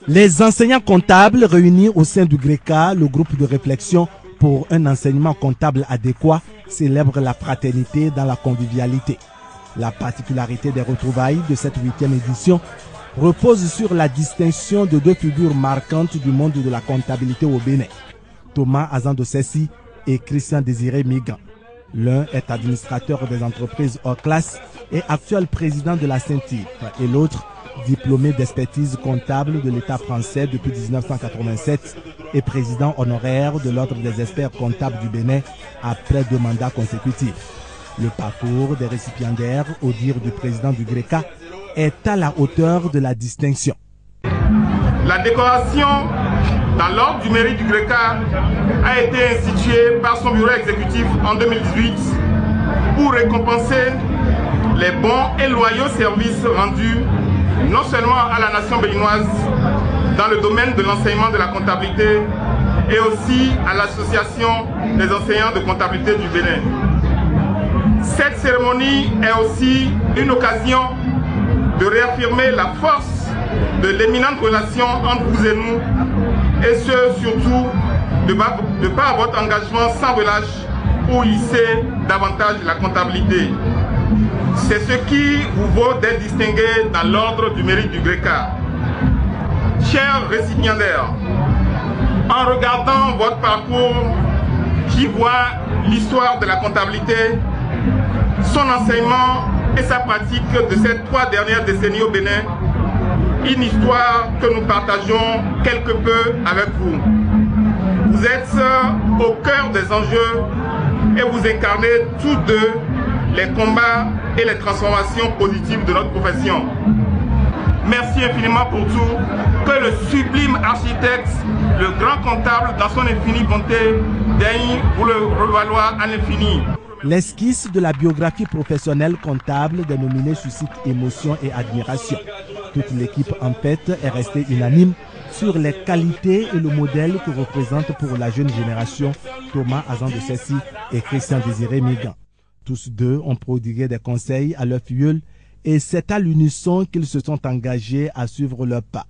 Les enseignants comptables réunis au sein du GRECA, le groupe de réflexion pour un enseignement comptable adéquat, célèbrent la fraternité dans la convivialité. La particularité des retrouvailles de cette 8e édition repose sur la distinction de deux figures marquantes du monde de la comptabilité au Bénin, Thomas Azan-Dosessi et Christian Désiré Migan. L'un est administrateur des entreprises hors classe et actuel président de la CENTIF, et l'autre, diplômé d'expertise comptable de l'État français depuis 1987 et président honoraire de l'Ordre des experts comptables du Bénin après 2 mandats consécutifs. Le parcours des récipiendaires, au dire du président du GRECA, est à la hauteur de la distinction. La décoration dans l'ordre du mérite du GRECA a été instituée par son bureau exécutif en 2018 pour récompenser les bons et loyaux services rendus non seulement à la nation béninoise dans le domaine de l'enseignement de la comptabilité et aussi à l'association des enseignants de comptabilité du Bénin. Cette cérémonie est aussi une occasion de réaffirmer la force de l'éminente relation entre vous et nous, et ce surtout de par votre engagement sans relâche pour lisser davantage la comptabilité. C'est ce qui vous vaut d'être distingué dans l'ordre du mérite du GRECA. Chers récipiendaires, en regardant votre parcours qui voit l'histoire de la comptabilité, son enseignement et sa pratique de ces 3 dernières décennies au Bénin, une histoire que nous partageons quelque peu avec vous. Vous êtes au cœur des enjeux et vous incarnez tous deux les combats et les transformations positives de notre profession. Merci infiniment pour tout. Que le sublime architecte, le grand comptable, dans son infinie bonté, daigne vous le revaloir à l'infini. L'esquisse de la biographie professionnelle comptable des nominés suscite émotion et admiration. Toute l'équipe en fait est restée unanime sur les qualités et le modèle que représentent pour la jeune génération Thomas Azan-Dosessi et Christian Désiré Migan. Tous deux ont prodigué des conseils à leur filleul et c'est à l'unisson qu'ils se sont engagés à suivre leur pas.